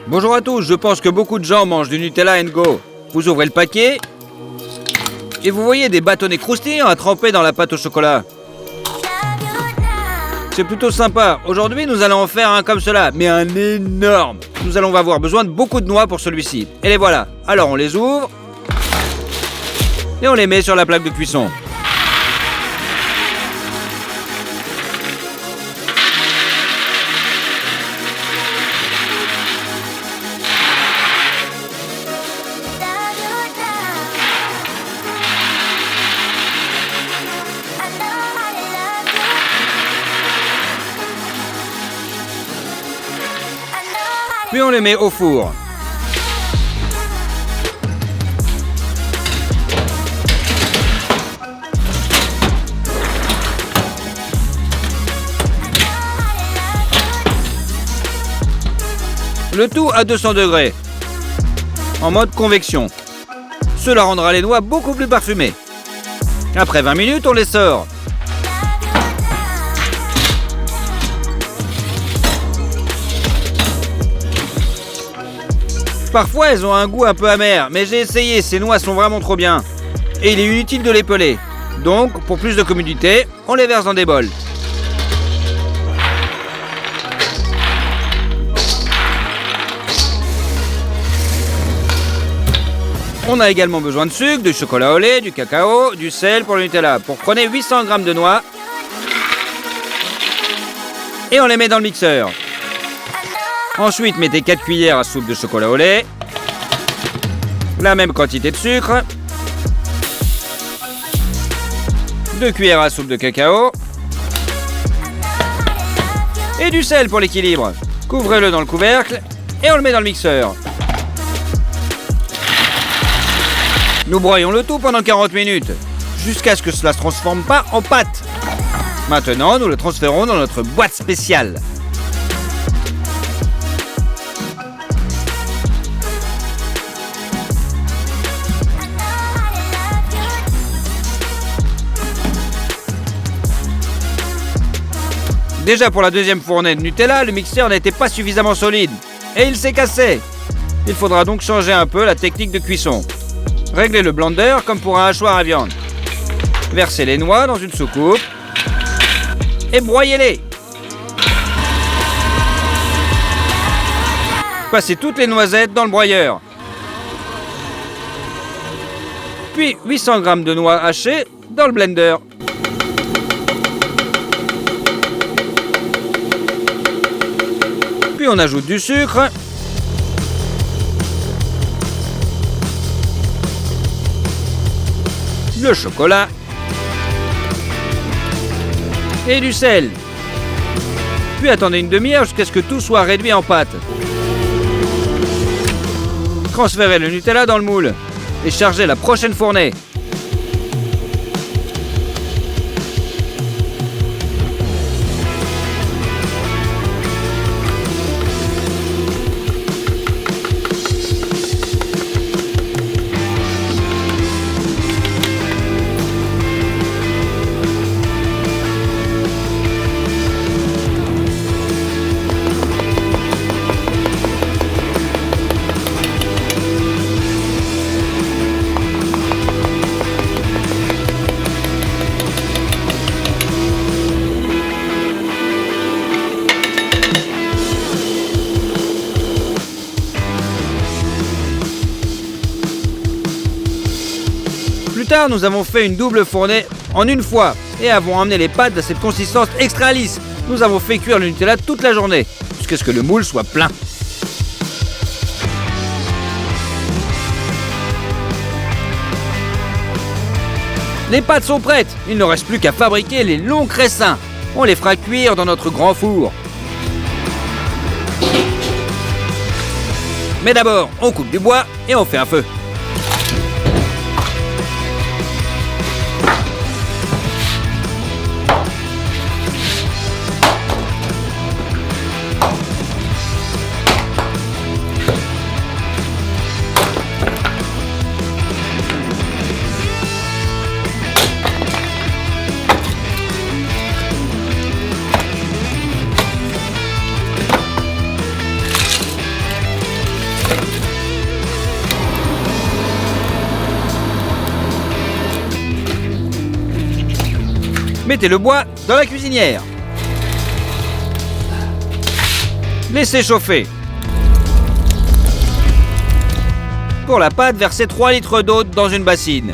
Bonjour à tous, je pense que beaucoup de gens mangent du Nutella Go. Vous ouvrez le paquet et vous voyez des bâtonnets croustillants à tremper dans la pâte au chocolat. C'est plutôt sympa. Aujourd'hui, nous allons en faire un comme cela, mais un énorme. Nous allons avoir besoin de beaucoup de noix pour celui-ci. Et les voilà. Alors on les ouvre et on les met sur la plaque de cuisson. Puis on les met au four. Le tout à 200 degrés, en mode convection. Cela rendra les noix beaucoup plus parfumées. Après 20 minutes, on les sort. Parfois, elles ont un goût un peu amer, mais j'ai essayé, ces noix sont vraiment trop bien. Et il est inutile de les peler. Donc, pour plus de commodité, on les verse dans des bols. On a également besoin de sucre, de chocolat au lait, du cacao, du sel pour le Nutella. Prenez 800 g de noix et on les met dans le mixeur. Ensuite, mettez 4 cuillères à soupe de chocolat au lait, la même quantité de sucre, 2 cuillères à soupe de cacao et du sel pour l'équilibre. Couvrez-le dans le couvercle et on le met dans le mixeur. Nous broyons le tout pendant 40 minutes, jusqu'à ce que cela ne se transforme pas en pâte. Maintenant, nous le transférons dans notre boîte spéciale. Déjà pour la deuxième fournée de Nutella, le mixeur n'était pas suffisamment solide et il s'est cassé. Il faudra donc changer un peu la technique de cuisson. Réglez le blender comme pour un hachoir à viande. Versez les noix dans une soucoupe et broyez-les. Passez toutes les noisettes dans le broyeur. Puis 800 g de noix hachées dans le blender. Puis on ajoute du sucre, le chocolat et du sel. Puis attendez une demi-heure jusqu'à ce que tout soit réduit en pâte. Transférez le Nutella dans le moule et chargez la prochaine fournée. Plus tard, nous avons fait une double fournée en une fois et avons amené les pâtes à cette consistance extra lisse. Nous avons fait cuire le Nutella toute la journée, jusqu'à ce que le moule soit plein. Les pâtes sont prêtes, il ne reste plus qu'à fabriquer les longs cressins. On les fera cuire dans notre grand four. Mais d'abord, on coupe du bois et on fait un feu. Mettez le bois dans la cuisinière. Laissez chauffer. Pour la pâte, versez 3 litres d'eau dans une bassine.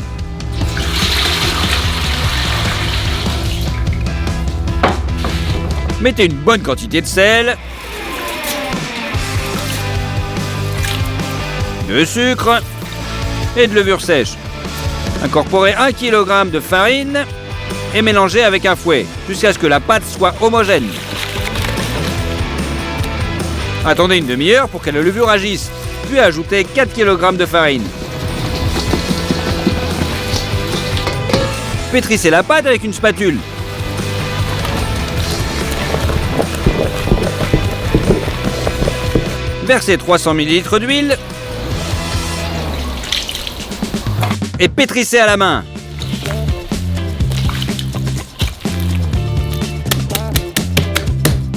Mettez une bonne quantité de sel, de sucre et de levure sèche. Incorporez 1 kg de farine et mélangez avec un fouet jusqu'à ce que la pâte soit homogène. Attendez une demi-heure pour que la levure agisse, puis ajoutez 4 kg de farine. Pétrissez la pâte avec une spatule. Versez 300 ml d'huile et pétrissez à la main.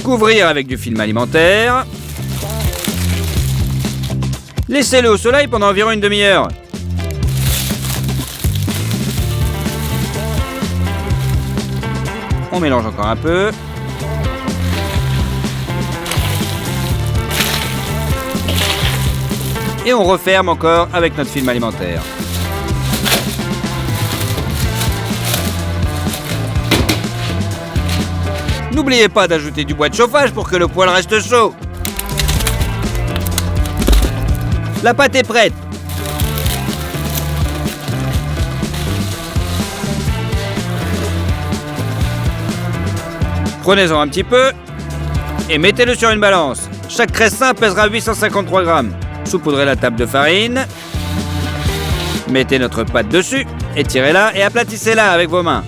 Couvrir avec du film alimentaire. Laissez-le au soleil pendant environ une demi-heure. On mélange encore un peu. Et on referme encore avec notre film alimentaire. N'oubliez pas d'ajouter du bois de chauffage pour que le poêle reste chaud. La pâte est prête. Prenez-en un petit peu et mettez-le sur une balance. Chaque cressin pèsera 853 grammes. Saupoudrez la table de farine. Mettez notre pâte dessus, étirez-la et aplatissez-la avec vos mains.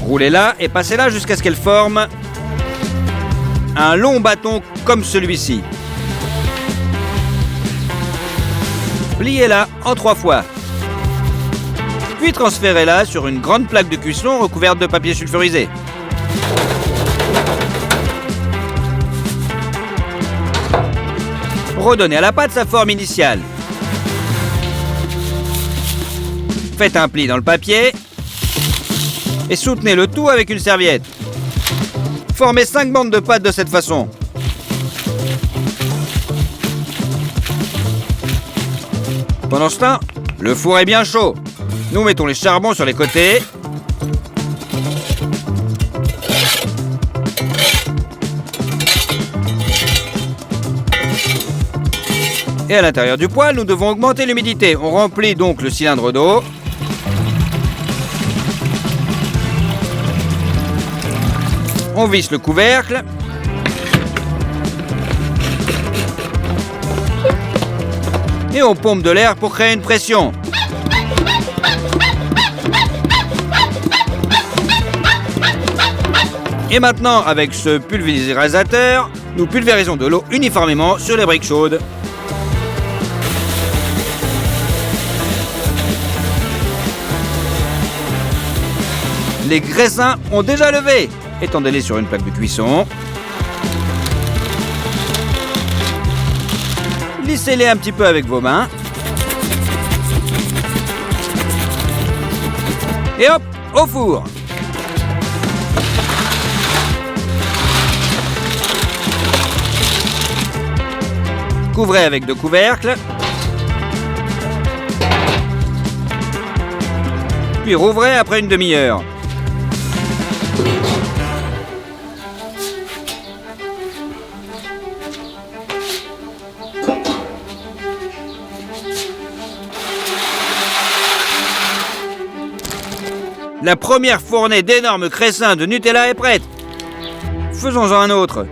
Roulez-la et passez-la jusqu'à ce qu'elle forme un long bâton comme celui-ci. Pliez-la en 3 fois. Puis transférez-la sur une grande plaque de cuisson recouverte de papier sulfurisé. Redonnez à la pâte sa forme initiale. Faites un pli dans le papier et soutenez le tout avec une serviette. Formez 5 bandes de pâte de cette façon. Pendant ce temps, le four est bien chaud. Nous mettons les charbons sur les côtés. Et à l'intérieur du poêle, nous devons augmenter l'humidité. On remplit donc le cylindre d'eau. On visse le couvercle. Et on pompe de l'air pour créer une pression. Et maintenant, avec ce pulvérisateur, nous pulvérisons de l'eau uniformément sur les briques chaudes. Les graissins ont déjà levé. Étendez-les sur une plaque de cuisson. Lissez-les un petit peu avec vos mains. Et hop, au four. Couvrez avec 2 couvercles. Puis rouvrez après une demi-heure. La première fournée d'énormes cressins de Nutella est prête. Faisons-en un autre.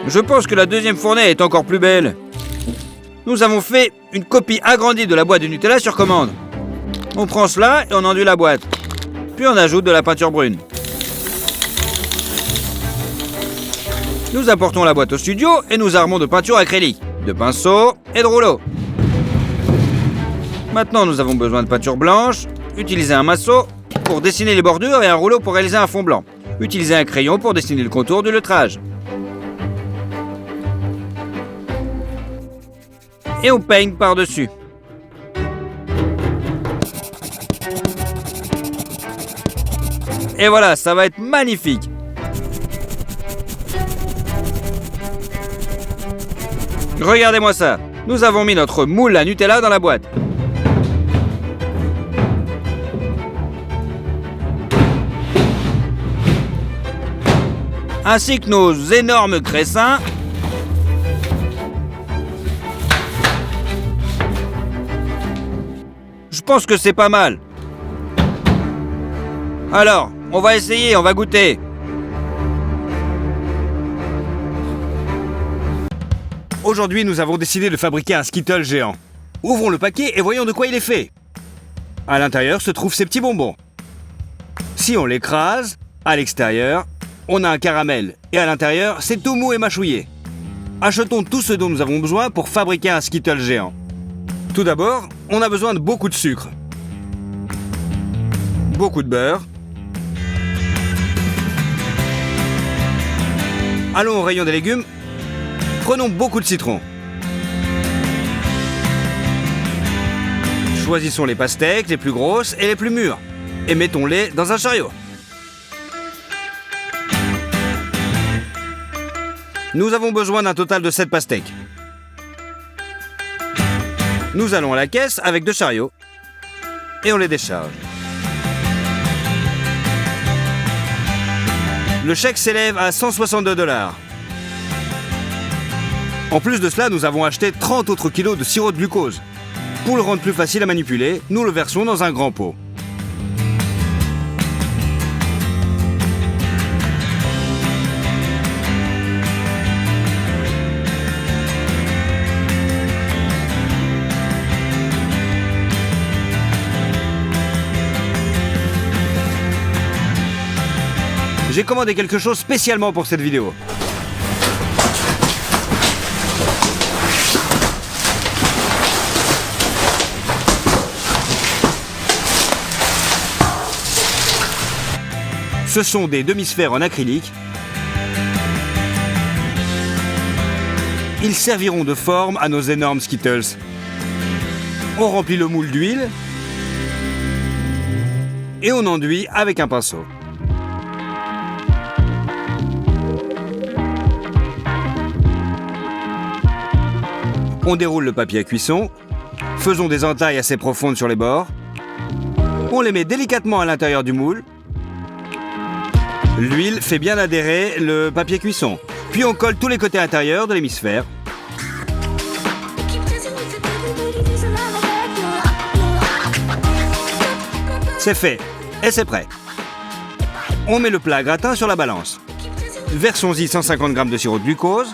Je pense que la deuxième fournée est encore plus belle. Nous avons fait une copie agrandie de la boîte de Nutella sur commande. On prend cela et on enduit la boîte. Puis on ajoute de la peinture brune. Nous apportons la boîte au studio et nous armons de peinture acrylique, de pinceaux et de rouleaux. Maintenant, nous avons besoin de peinture blanche. Utilisez un masseau pour dessiner les bordures et un rouleau pour réaliser un fond blanc. Utilisez un crayon pour dessiner le contour du lettrage. Et on peigne par-dessus. Et voilà, ça va être magnifique. Regardez-moi ça. Nous avons mis notre moule à Nutella dans la boîte. Ainsi que nos énormes cressins. Je pense que c'est pas mal. Alors, on va essayer, on va goûter. Aujourd'hui, nous avons décidé de fabriquer un Skittle géant. Ouvrons le paquet et voyons de quoi il est fait. À l'intérieur se trouvent ces petits bonbons. Si on l'écrase, à l'extérieur, on a un caramel. Et à l'intérieur, c'est tout mou et mâchouillé. Achetons tout ce dont nous avons besoin pour fabriquer un Skittle géant. Tout d'abord, on a besoin de beaucoup de sucre. Beaucoup de beurre. Allons au rayon des légumes. Prenons beaucoup de citron. Choisissons les pastèques les plus grosses et les plus mûres. Et mettons-les dans un chariot. Nous avons besoin d'un total de 7 pastèques. Nous allons à la caisse avec 2 chariots. Et on les décharge. Le chèque s'élève à 162 $. En plus de cela, nous avons acheté 30 autres kilos de sirop de glucose. Pour le rendre plus facile à manipuler, nous le versons dans un grand pot. J'ai commandé quelque chose spécialement pour cette vidéo. Ce sont des demi-sphères en acrylique. Ils serviront de forme à nos énormes Skittles. On remplit le moule d'huile et on enduit avec un pinceau. On déroule le papier à cuisson, faisons des entailles assez profondes sur les bords, on les met délicatement à l'intérieur du moule, l'huile fait bien adhérer le papier cuisson, puis on colle tous les côtés intérieurs de l'hémisphère. C'est fait, et c'est prêt. On met le plat à gratin sur la balance. Versons-y 150 g de sirop de glucose.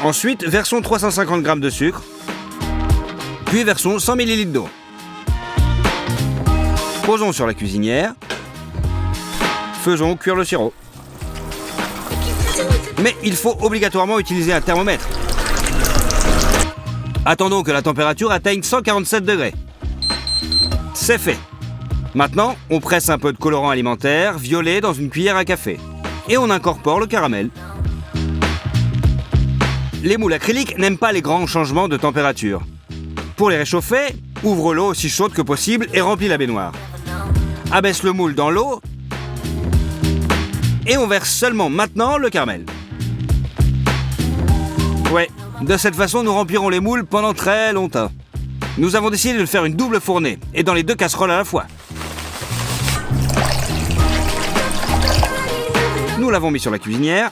Ensuite, versons 350 g de sucre, puis versons 100 ml d'eau. Posons sur la cuisinière, faisons cuire le sirop. Mais il faut obligatoirement utiliser un thermomètre. Attendons que la température atteigne 147 degrés. C'est fait. Maintenant, on presse un peu de colorant alimentaire violet dans une cuillère à café et on incorpore le caramel. Les moules acryliques n'aiment pas les grands changements de température. Pour les réchauffer, ouvre l'eau aussi chaude que possible et remplis la baignoire. Abaisse le moule dans l'eau et on verse seulement maintenant le caramel. Ouais, de cette façon nous remplirons les moules pendant très longtemps. Nous avons décidé de faire une double fournée et dans les 2 casseroles à la fois. Nous l'avons mis sur la cuisinière.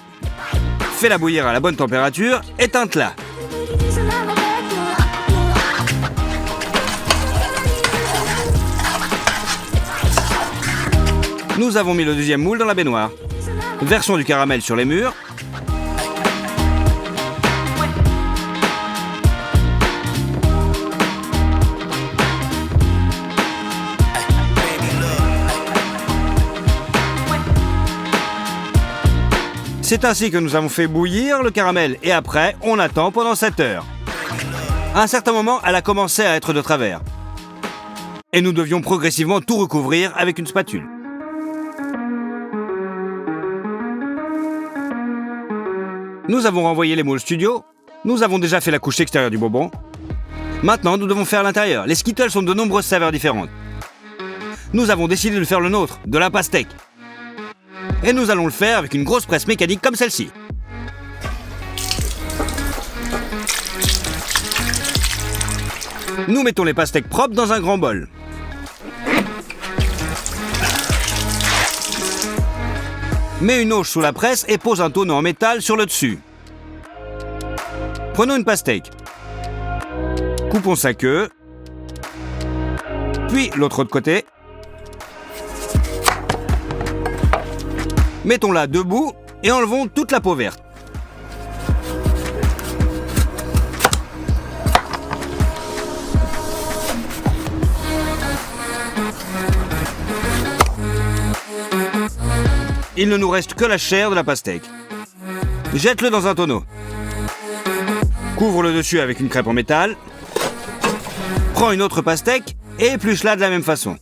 Fais-la bouillir à la bonne température, éteinte-la. Nous avons mis le deuxième moule dans la baignoire. Versons du caramel sur les murs. C'est ainsi que nous avons fait bouillir le caramel et après, on attend pendant 7 heures. À un certain moment, elle a commencé à être de travers. et nous devions progressivement tout recouvrir avec une spatule. Nous avons renvoyé les moules studio, nous avons déjà fait la couche extérieure du bonbon. Maintenant, nous devons faire l'intérieur. Les Skittles sont de nombreuses saveurs différentes. Nous avons décidé de faire le nôtre, de la pastèque. Et nous allons le faire avec une grosse presse mécanique comme celle-ci. Nous mettons les pastèques propres dans un grand bol. Mets une auge sous la presse et pose un tonneau en métal sur le dessus. Prenons une pastèque. Coupons sa queue. Puis l'autre de côté. Mettons-la debout et enlevons toute la peau verte. Il ne nous reste que la chair de la pastèque. Jette-le dans un tonneau. Couvre le dessus avec une crêpe en métal. Prends une autre pastèque et épluche-la de la même façon.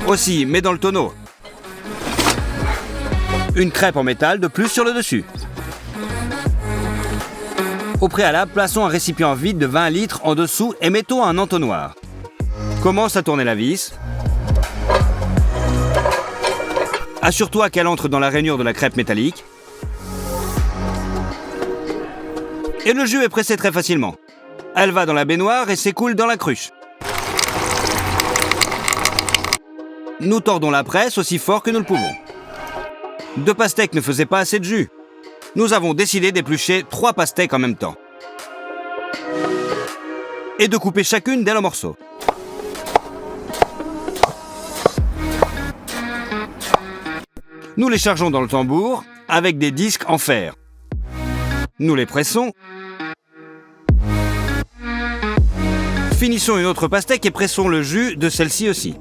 Aussi, mets dans le tonneau une crêpe en métal de plus sur le dessus. Au préalable, plaçons un récipient vide de 20 litres en dessous et mettons un entonnoir. Commence à tourner la vis. Assure-toi qu'elle entre dans la rainure de la crêpe métallique. Et le jus est pressé très facilement. Elle va dans la baignoire et s'écoule dans la cruche. Nous tordons la presse aussi fort que nous le pouvons. 2 pastèques ne faisaient pas assez de jus. Nous avons décidé d'éplucher 3 pastèques en même temps. Et de couper chacune dès le morceau. Nous les chargeons dans le tambour avec des disques en fer. Nous les pressons. Finissons une autre pastèque et pressons le jus de celle-ci aussi.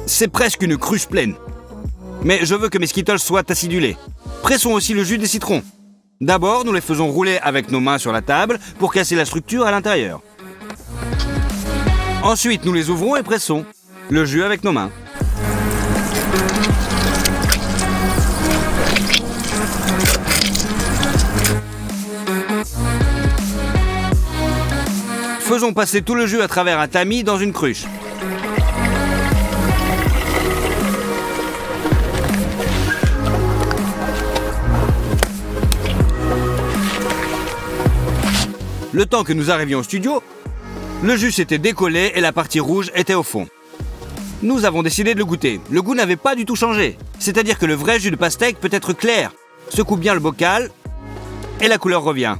C'est presque une cruche pleine. Mais je veux que mes Skittles soient acidulés. Pressons aussi le jus des citrons. D'abord, nous les faisons rouler avec nos mains sur la table pour casser la structure à l'intérieur. Ensuite, nous les ouvrons et pressons le jus avec nos mains. Faisons passer tout le jus à travers un tamis dans une cruche. Le temps que nous arrivions au studio, le jus s'était décollé et la partie rouge était au fond. Nous avons décidé de le goûter. Le goût n'avait pas du tout changé. C'est-à-dire que le vrai jus de pastèque peut être clair. Secoue bien le bocal et la couleur revient.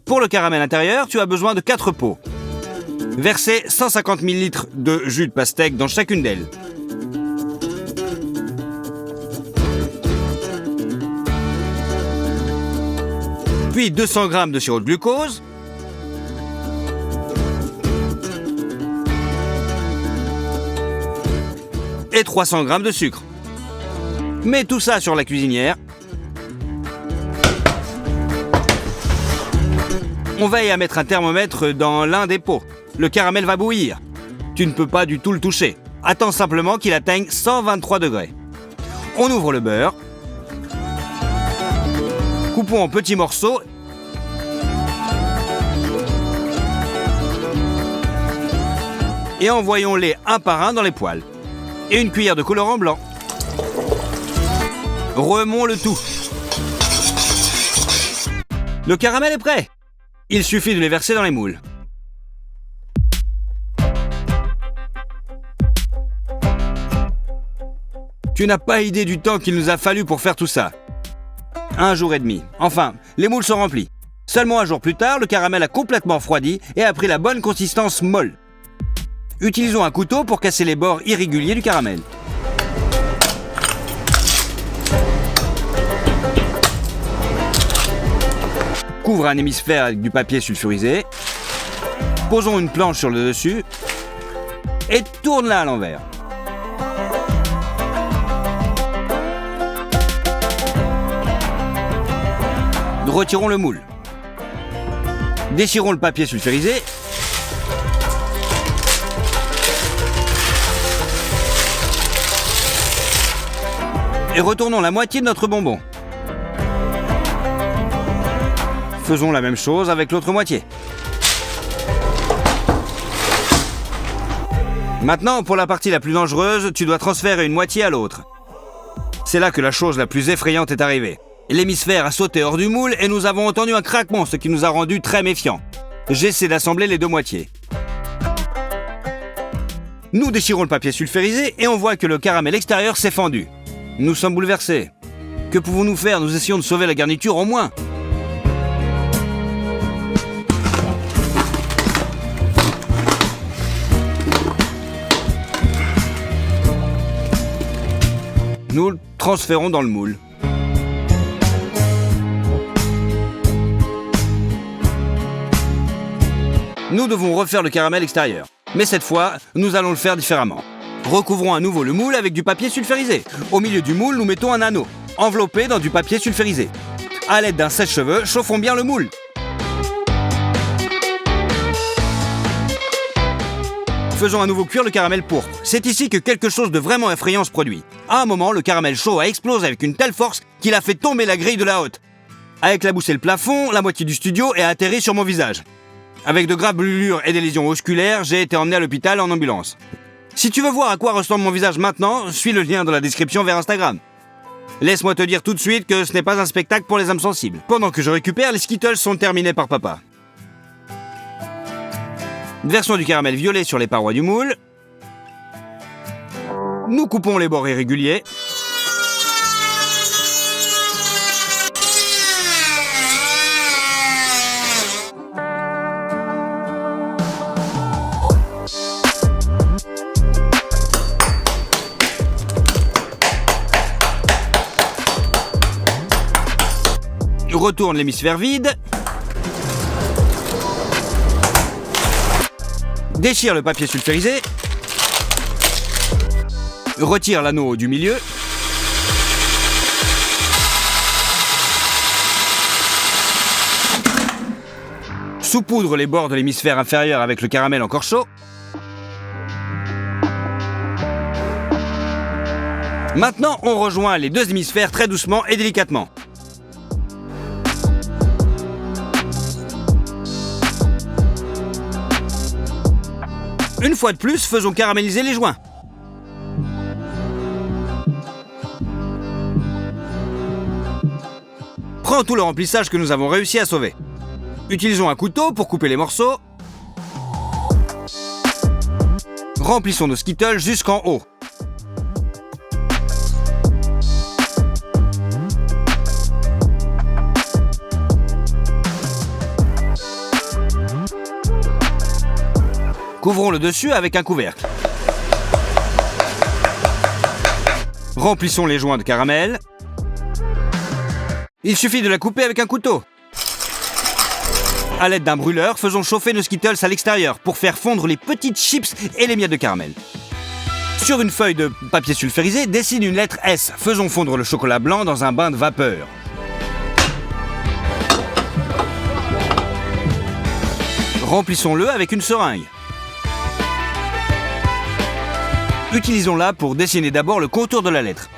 Pour le caramel intérieur, tu as besoin de 4 pots. Versez 150 ml de jus de pastèque dans chacune d'elles. Puis 200 g de sirop de glucose. Et 300 g de sucre. Mets tout ça sur la cuisinière. On veille à mettre un thermomètre dans l'un des pots. Le caramel va bouillir. Tu ne peux pas du tout le toucher. Attends simplement qu'il atteigne 123 degrés. On ouvre le beurre. Coupons en petits morceaux. Et envoyons-les un par un dans les poêles. Et une cuillère de colorant blanc. Remons le tout. Le caramel est prêt. Il suffit de les verser dans les moules. Tu n'as pas idée du temps qu'il nous a fallu pour faire tout ça. 1 jour et demi. Enfin, les moules sont remplis. Seulement 1 jour plus tard, le caramel a complètement refroidi et a pris la bonne consistance molle. Utilisons un couteau pour casser les bords irréguliers du caramel. Couvre un hémisphère avec du papier sulfurisé. Posons une planche sur le dessus et tourne-la à l'envers. retirons le moule. Déchirons le papier sulfurisé. Et retournons la moitié de notre bonbon. Faisons la même chose avec l'autre moitié. Maintenant, pour la partie la plus dangereuse, tu dois transférer une moitié à l'autre. C'est là que la chose la plus effrayante est arrivée. L'hémisphère a sauté hors du moule et nous avons entendu un craquement, ce qui nous a rendus très méfiants. J'essaie d'assembler les deux moitiés. Nous déchirons le papier sulfurisé et on voit que le caramel extérieur s'est fendu. Nous sommes bouleversés. Que pouvons-nous faire? Nous essayons de sauver la garniture au moins. Nous le transférons dans le moule. Nous devons refaire le caramel extérieur. Mais cette fois, nous allons le faire différemment. Recouvrons à nouveau le moule avec du papier sulfurisé. Au milieu du moule, nous mettons un anneau, enveloppé dans du papier sulfurisé. À l'aide d'un sèche-cheveux, chauffons bien le moule. Faisons à nouveau cuire le caramel pourpre. C'est ici que quelque chose de vraiment effrayant se produit. À un moment, le caramel chaud a explosé avec une telle force qu'il a fait tomber la grille de la haute. A éclaboussé le plafond, la moitié du studio et a atterri sur mon visage. Avec de graves brûlures et des lésions musculaires, j'ai été emmené à l'hôpital en ambulance. Si tu veux voir à quoi ressemble mon visage maintenant, suis le lien dans la description vers Instagram. Laisse-moi te dire tout de suite que ce n'est pas un spectacle pour les âmes sensibles. Pendant que je récupère, les Skittles sont terminés par papa. Versons du caramel violet sur les parois du moule. Nous coupons les bords irréguliers. Retourne l'hémisphère vide. Déchire le papier sulfurisé. Retire l'anneau du milieu. Saupoudre les bords de l'hémisphère inférieur avec le caramel encore chaud. Maintenant, on rejoint les deux hémisphères très doucement et délicatement. Une fois de plus, faisons caraméliser les joints. Prends tout le remplissage que nous avons réussi à sauver. Utilisons un couteau pour couper les morceaux. Remplissons nos Skittles jusqu'en haut. Couvrons le dessus avec un couvercle. Remplissons les joints de caramel. Il suffit de la couper avec un couteau. À l'aide d'un brûleur, faisons chauffer nos Skittles à l'extérieur pour faire fondre les petites chips et les miettes de caramel. Sur une feuille de papier sulfurisé, dessine une lettre S. Faisons fondre le chocolat blanc dans un bain de vapeur. Remplissons-le avec une seringue. Utilisons-la pour dessiner d'abord le contour de la lettre.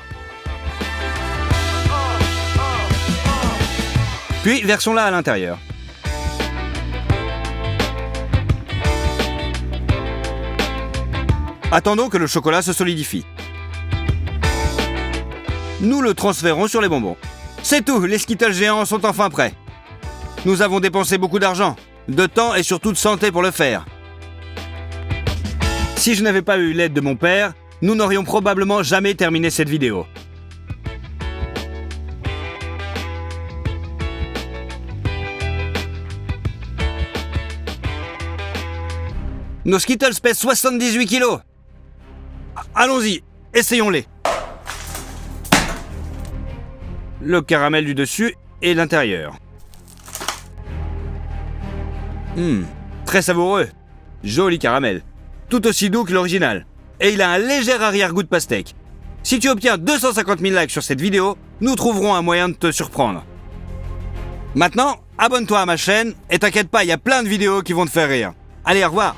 Puis versons-la à l'intérieur. Attendons que le chocolat se solidifie. Nous le transférons sur les bonbons. C'est tout, les Skittles géants sont enfin prêts. Nous avons dépensé beaucoup d'argent, de temps et surtout de santé pour le faire. Si je n'avais pas eu l'aide de mon père, nous n'aurions probablement jamais terminé cette vidéo. Nos Skittles pèsent 78 kilos. Allons-y, essayons-les. Le caramel du dessus et l'intérieur. Très savoureux. Joli caramel. Tout aussi doux que l'original. Et il a un léger arrière-goût de pastèque. Si tu obtiens 250 000 likes sur cette vidéo, nous trouverons un moyen de te surprendre. Maintenant, abonne-toi à ma chaîne et t'inquiète pas, il y a plein de vidéos qui vont te faire rire. Allez, au revoir.